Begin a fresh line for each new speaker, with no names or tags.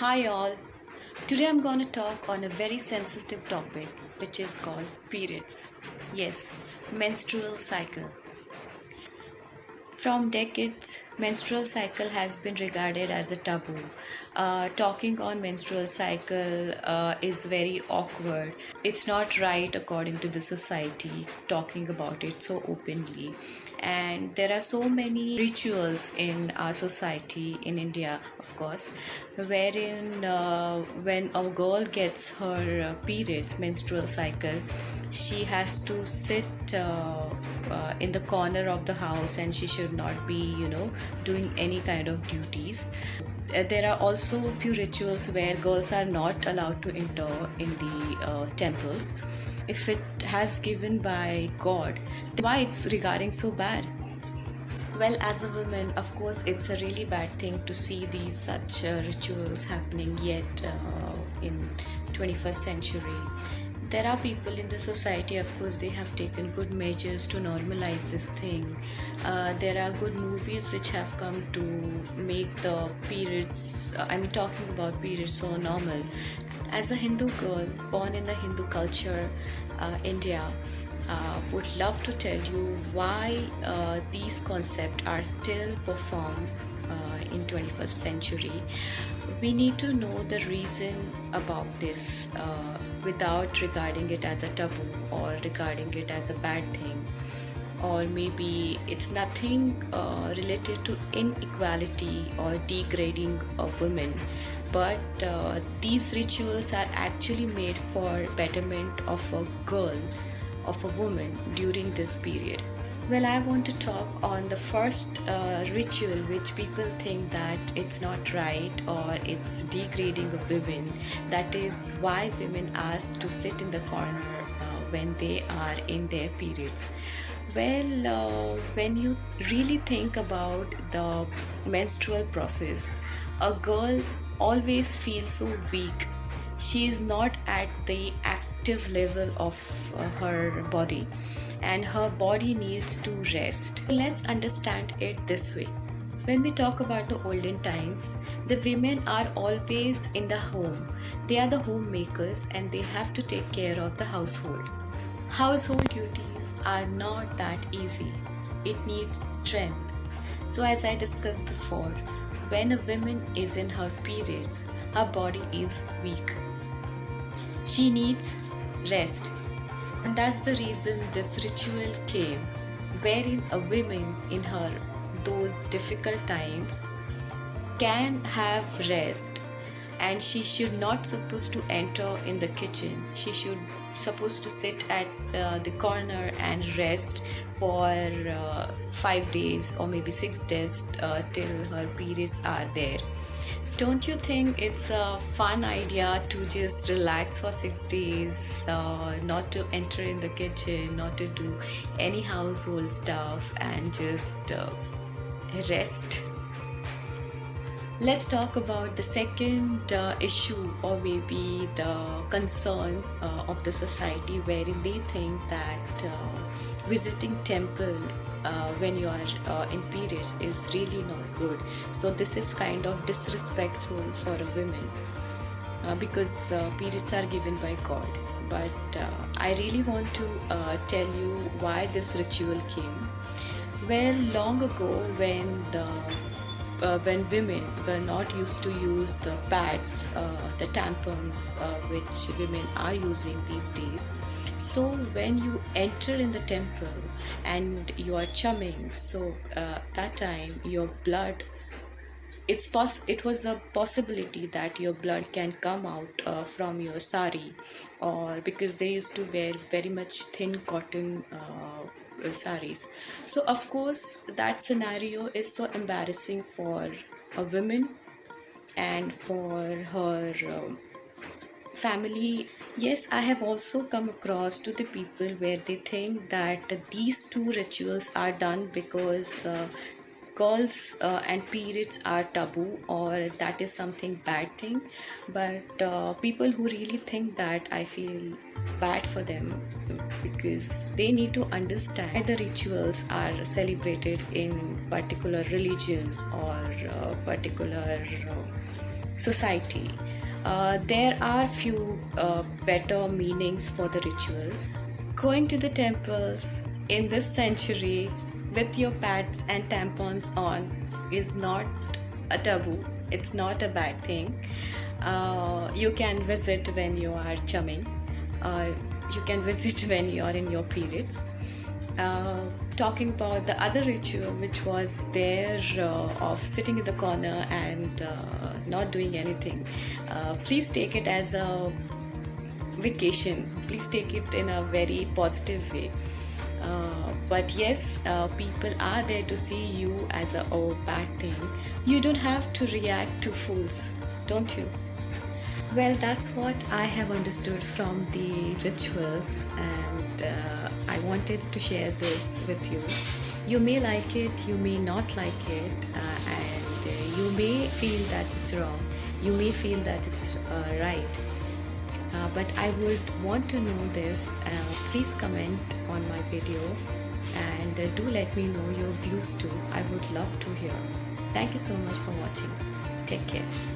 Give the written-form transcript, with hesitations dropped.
Hi all. Today I'm going to talk on a very sensitive topic which is called periods. Yes, menstrual cycle. From decades, menstrual cycle has been regarded as a taboo. Talking on menstrual cycle is very awkward. It's not right according to the society talking about it so openly. And there are so many rituals in our society in India, of course, wherein when a girl gets her periods, menstrual cycle, she has to sit in the corner of the house and she should not be doing any kind of duties. There are also a few rituals where girls are not allowed to enter in the temples if it has given by god. Why it's regarding so bad? Well, as a woman, of course, it's a really bad thing to see these such rituals happening yet in 21st century. There are people in the society, of course, they have taken good measures to normalize this thing. There are good movies which have come to make the periods, talking about periods so normal. As a Hindu girl born in the Hindu culture, India, would love to tell you why these concepts are still performed in 21st century. We need to know the reason about this without regarding it as a taboo or regarding it as a bad thing, or maybe it's nothing related to inequality or degrading of women, but these rituals are actually made for betterment of a girl, of a woman during this period. Well, I want to talk on the first ritual which people think that it's not right or it's degrading of women. That is why women asked to sit in the corner when they are in their periods. Well, when you really think about the menstrual process, a girl always feels so weak. She is not at the active level of her body, and her body needs to rest. Let's understand it this way. When we talk about the olden times, the women are always in the home. They are the homemakers and they have to take care of the household. Household duties are not that easy. It needs strength. So, as I discussed before, when a woman is in her periods, her body is weak. She needs rest. And that's the reason this ritual came, wherein a woman in her those difficult times can have rest, and she should not supposed to enter in the kitchen. She should supposed to sit at the corner and rest for 5 days or maybe 6 days till her periods are there. So don't you think it's a fun idea to just relax for 6 days, not to enter in the kitchen, not to do any household stuff, and just rest? Let's talk about the second issue, or maybe the concern of the society, wherein they think that visiting temple when you are in periods is really not good. So this is kind of disrespectful for a woman because periods are given by God. But I really want to tell you why this ritual came. Well, long ago, when women were not used to use the pads, the tampons, which women are using these days. So when you enter in the temple and you are chumming, so that time your blood, it was a possibility that your blood can come out from your sari, or because they used to wear very much thin cotton saris. So of course that scenario is so embarrassing for a woman and for her family. Yes, I have also come across to the people where they think that these two rituals are done because girls and periods are taboo, or that is something bad thing. But people who really think that, I feel bad for them, because they need to understand why the rituals are celebrated in particular religions or particular society. There are few better meanings for the rituals. Going to the temples in this century with your pads and tampons on is not a taboo. It's not a bad thing. You can visit when you are chumming. You can visit when you are in your periods. Talking about the other ritual which was there, of sitting in the corner and not doing anything, please take it as a vacation. Please take it in a very positive way. But yes, people are there to see you as a bad thing. You don't have to react to fools, don't you? Well, that's what I have understood from the rituals, and I wanted to share this with you. You may like it, you may not like it, and you may feel that it's wrong, you may feel that it's right. But I would want to know this. Please comment on my video, and do let me know your views too. I would love to hear. Thank you so much for watching. Take care.